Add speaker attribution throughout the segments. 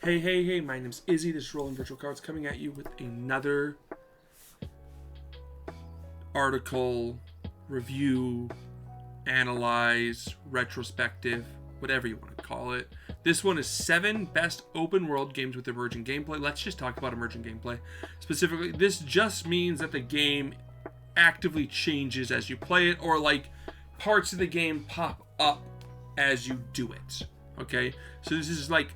Speaker 1: Hey, my name's Izzy. This is Rolling Virtual Cards coming at you with another article, review, analyze, retrospective, whatever you want to call it. This one is 7 best open world games with emergent gameplay. Let's just talk about emergent gameplay. Specifically, this just means that the game actively changes as you play it, or like parts of the game pop up as you do it. Okay? So this is like,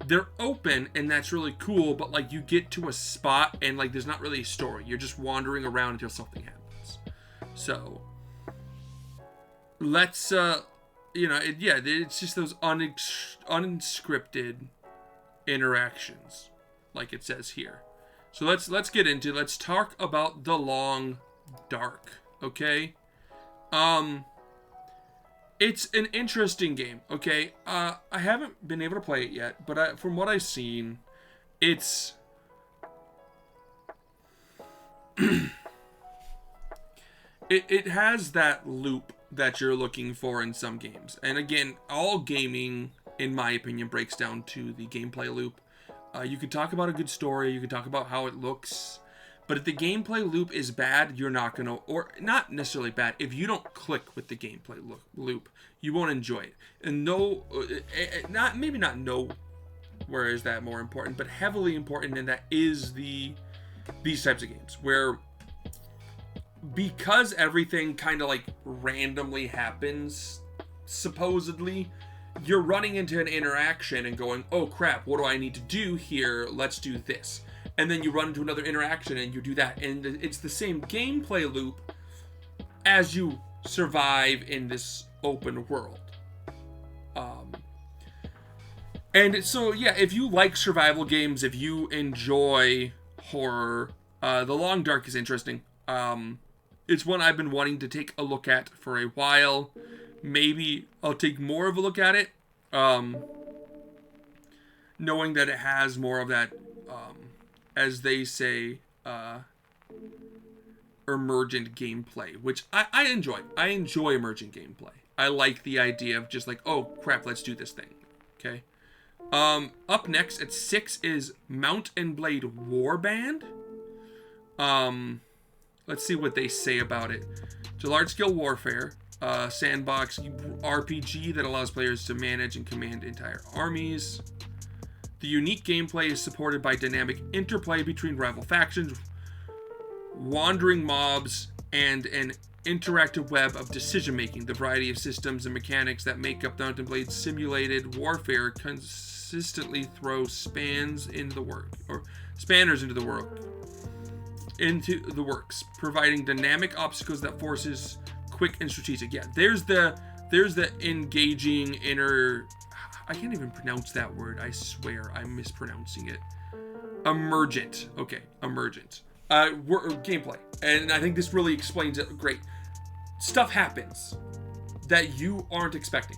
Speaker 1: they're open and that's really cool, but like you get to a spot and like there's not really a story. You're just wandering around until something happens. So let's it's just those unscripted interactions, like it says here. So let's get into, let's talk about The Long Dark. Okay, it's an interesting game. Okay, I haven't been able to play it yet, but from what I've seen, it's it has that loop that you're looking for in some games. And again, all gaming, in my opinion, breaks down to the gameplay loop. You could talk about a good story, you could talk about how it looks, but if the gameplay loop is bad, you're not gonna, or not necessarily bad, if you don't click with the gameplay loop, you won't enjoy it. And maybe not where is that more important, but heavily important, and that is these types of games where, because everything kind of like randomly happens, supposedly, you're running into an interaction and going, oh crap, what do I need to do here? Let's do this. And then you run into another interaction and you do that. And it's the same gameplay loop as you survive in this open world. And so, yeah, if you like survival games, if you enjoy horror, The Long Dark is interesting. It's one I've been wanting to take a look at for a while. Maybe I'll take more of a look at it, knowing that it has more of that, as they say, emergent gameplay, which I enjoy. I enjoy emergent gameplay. I like the idea of just like, oh crap, let's do this thing. Okay. Up next at 6 is Mount and Blade Warband. Let's see what they say about it. It's a large-scale warfare, sandbox RPG that allows players to manage and command entire armies. The unique gameplay is supported by dynamic interplay between rival factions, wandering mobs, and an interactive web of decision-making. The variety of systems and mechanics that make up Mount and Blade's simulated warfare consistently throw spanners into the works, providing dynamic obstacles that forces quick and strategic. Yeah, there's the engaging inner. I can't even pronounce that word. I swear I'm mispronouncing it. Emergent. Okay, emergent. Gameplay, and I think this really explains it. Great stuff happens that you aren't expecting.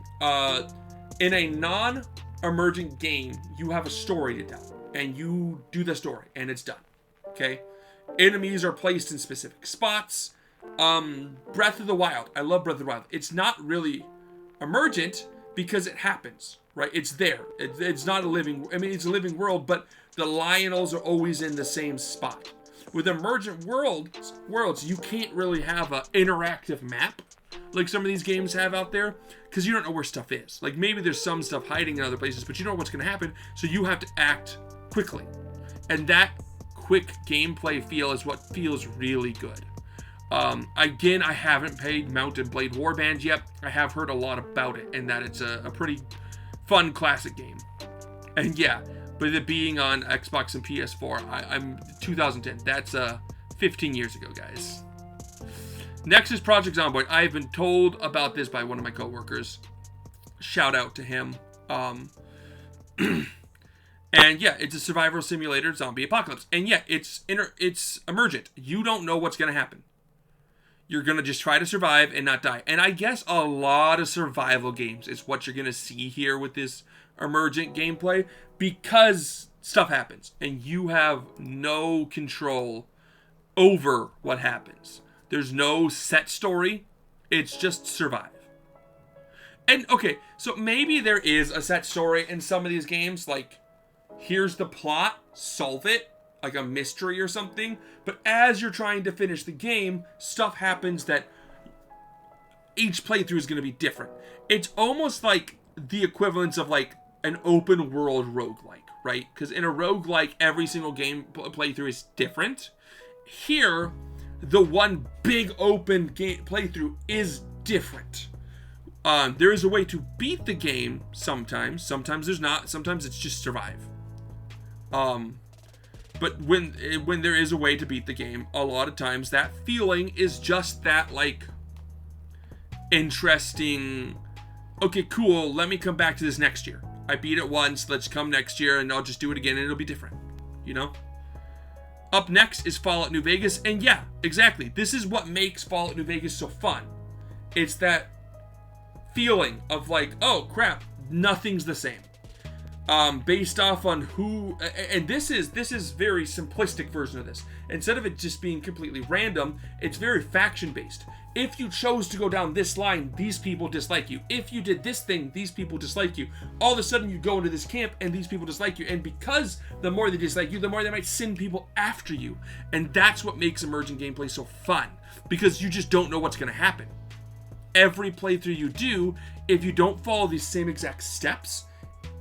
Speaker 1: In a non-emergent game, you have a story to tell, and you do the story, and it's done. Okay. Enemies are placed in specific spots. Breath of the Wild. I love Breath of the Wild. It's not really emergent because it happens, right? It's there. It's not a living... I mean, it's a living world, but the Lionels are always in the same spot. With emergent worlds, you can't really have an interactive map like some of these games have out there, because you don't know where stuff is. Like, maybe there's some stuff hiding in other places, but you don't know what's going to happen, so you have to act quickly. And that quick gameplay feel is what feels really good. Again, I haven't played Mount and Blade Warband yet. I have heard a lot about it, and that it's a pretty fun classic game. And yeah, but it being on Xbox and PS4, I'm 2010. That's 15 years ago, guys. Next is Project Zomboid. I've been told about this by one of my coworkers. Shout out to him. And yeah, it's a survival simulator zombie apocalypse. And yeah, it's emergent. You don't know what's going to happen. You're going to just try to survive and not die. And I guess a lot of survival games is what you're going to see here with this emergent gameplay, because stuff happens and you have no control over what happens. There's no set story. It's just survive. And okay, so maybe there is a set story in some of these games, like here's the plot, solve it, like a mystery or something. But as you're trying to finish the game, stuff happens that each playthrough is going to be different. It's almost like the equivalence of like an open world roguelike, right? Because in a roguelike, every single game playthrough is different. Here, the one big open game playthrough is different. There is a way to beat the game sometimes. Sometimes there's not. Sometimes it's just survive. But when there is a way to beat the game, a lot of times that feeling is just that like interesting. Okay, cool. Let me come back to this next year. I beat it once. Let's come next year and I'll just do it again and it'll be different. You know? Up next is Fallout New Vegas. And yeah, exactly. This is what makes Fallout New Vegas so fun. It's that feeling of like, oh crap, nothing's the same. Based off on who, and this is very simplistic version of this. Instead of it just being completely random, it's very faction based. If you chose to go down this line, these people dislike you. If you did this thing, these people dislike you. All of a sudden you go into this camp and these people dislike you. And because the more they dislike you, the more they might send people after you. And that's what makes emergent gameplay so fun. Because you just don't know what's going to happen. Every playthrough you do, if you don't follow these same exact steps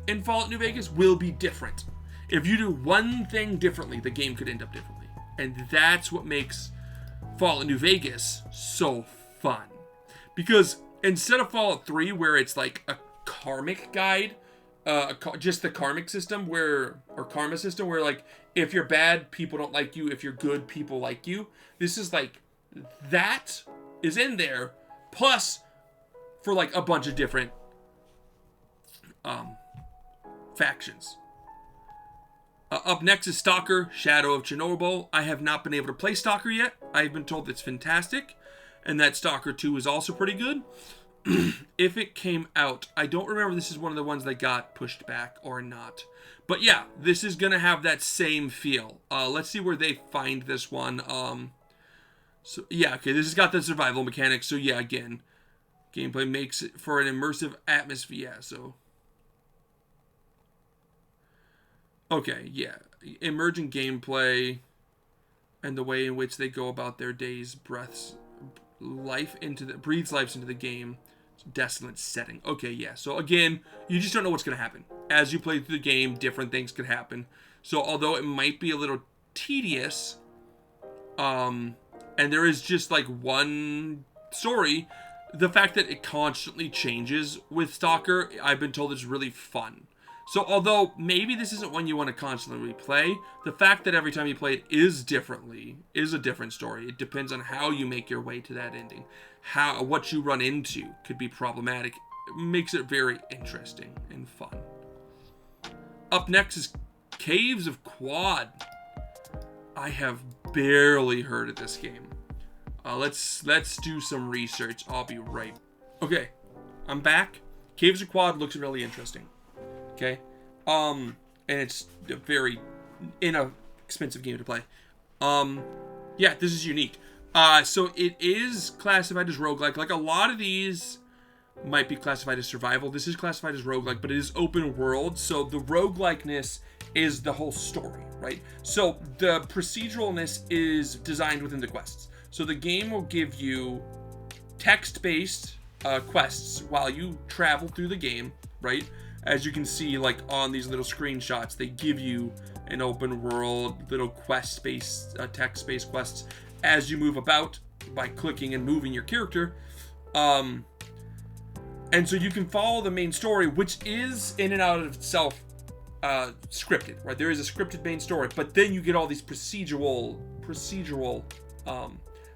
Speaker 1: in Fallout New Vegas, will be different. If you do one thing differently, the game could end up differently. And that's what makes Fallout New Vegas so fun. Because instead of Fallout 3, where it's like a karmic guide, just the karmic system or karma system, where like if you're bad, people don't like you. If you're good, people like you. This is like, that is in there, plus for like a bunch of different factions. Up next is Stalker, Shadow of Chernobyl. I have not been able to play Stalker yet. I've been told it's fantastic, and that Stalker 2 is also pretty good. If it came out, I don't remember this is one of the ones that got pushed back or not. But yeah, this is going to have that same feel. Let's see where they find this one. So yeah, okay, this has got the survival mechanics. So yeah, again, gameplay makes it for an immersive atmosphere. Yeah, so okay, yeah. Emergent gameplay and the way in which they go about their days breathes life into the game. Desolate setting. Okay, yeah. So again, you just don't know what's going to happen. As you play through the game, different things could happen. So although it might be a little tedious, and there is just like one story, the fact that it constantly changes with Stalker, I've been told is really fun. So although maybe this isn't one you want to constantly replay, the fact that every time you play it is a different story. It depends on how you make your way to that ending. What you run into could be problematic. It makes it very interesting and fun. Up next is Caves of Quad. I have barely heard of this game. Let's do some research. I'll be right. Okay, I'm back. Caves of Quad looks really interesting. Okay, and it's a very inexpensive game to play. Yeah, this is unique. So it is classified as roguelike. Like a lot of these might be classified as survival. This is classified as roguelike, but it is open world. So the roguelikeness is the whole story, right? So the proceduralness is designed within the quests. So the game will give you text-based quests while you travel through the game, right? As you can see, like on these little screenshots, they give you an open world, little quest-based, text-based quests as you move about by clicking and moving your character. And so you can follow the main story, which is in and out of itself scripted, right? There is a scripted main story, but then you get all these procedural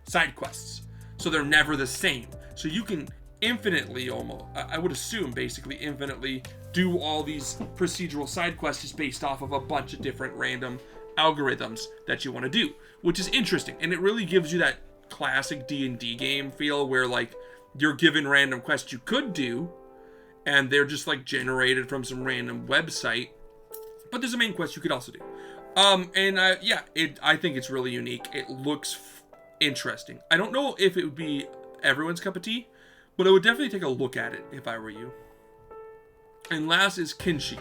Speaker 1: side quests. So they're never the same. So you can infinitely, almost, I would assume basically infinitely, do all these procedural side quests just based off of a bunch of different random algorithms that you want to do, which is interesting. And it really gives you that classic D&D game feel where like you're given random quests you could do and they're just like generated from some random website, but there's a main quest you could also do. I think it's really unique. It looks interesting. I don't know if it would be everyone's cup of tea, but I would definitely take a look at it if I were you. And last is Kinshi.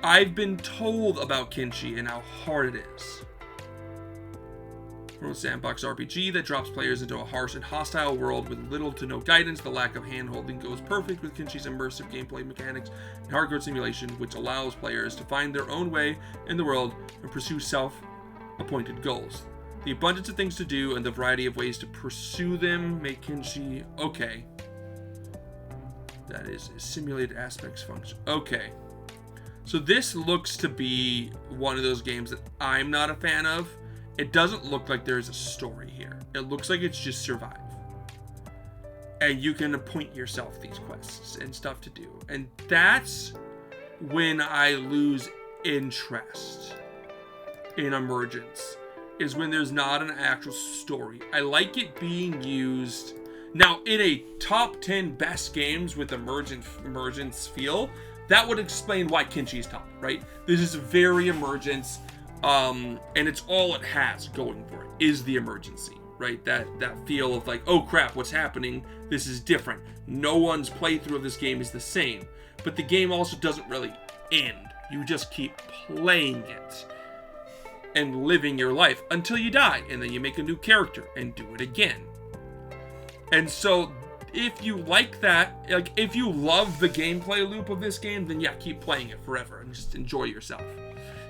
Speaker 1: I've been told about Kenshi and how hard it is. From a sandbox RPG that drops players into a harsh and hostile world with little to no guidance, the lack of hand-holding goes perfect with Kenshi's immersive gameplay mechanics and hardcore simulation, which allows players to find their own way in the world and pursue self-appointed goals. The abundance of things to do and the variety of ways to pursue them make Kenshi okay. That is simulated aspects function. Okay. So this looks to be one of those games that I'm not a fan of. It doesn't look like there's a story here. It looks like it's just survive. And you can appoint yourself these quests and stuff to do. And that's when I lose interest in Emergence, is when there's not an actual story. I like it being used. Now, in a top 10 best games with Emergence feel, that would explain why Kenshi is top, right? This is very Emergence. And it's all it has going for it is the emergency, right? That feel of like, oh crap, what's happening? This is different. No one's playthrough of this game is the same, but the game also doesn't really end. You just keep playing it and living your life until you die, and then you make a new character and do it again. And so if you like that, like if you love the gameplay loop of this game, then yeah, keep playing it forever and just enjoy yourself.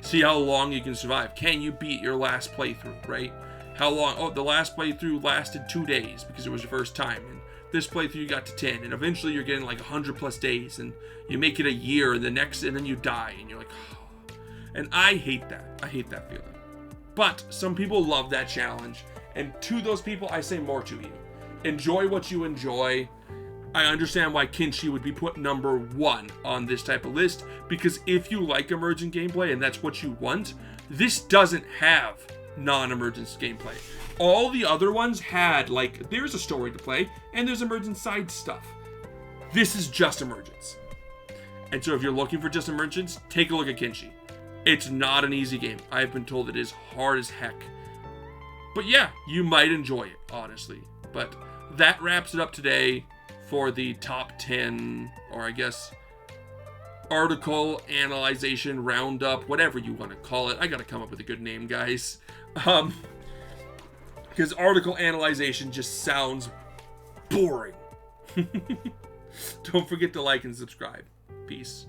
Speaker 1: See how long you can survive. Can you beat your last playthrough, right? How long? Oh, the last playthrough lasted 2 days because it was your first time. And this playthrough you got to 10. And eventually you're getting like 100 plus days. And you make it a year and and then you die. And you're like, oh. And I hate that. I hate that feeling. But some people love that challenge. And to those people, I say more to you. Enjoy what you enjoy. I understand why Kenshi would be put number 1 on this type of list, because if you like emergent gameplay and that's what you want, this doesn't have non-emergent gameplay. All the other ones had, like, there's a story to play and there's emergent side stuff. This is just emergence. And so if you're looking for just emergence, take a look at Kenshi. It's not an easy game. I've been told it is hard as heck. But yeah, you might enjoy it, honestly. But that wraps it up today for the top 10, or I guess article analyzation roundup, whatever you want to call it. I gotta come up with a good name, guys. Because article analyzation just sounds boring. Don't forget to like and subscribe. Peace.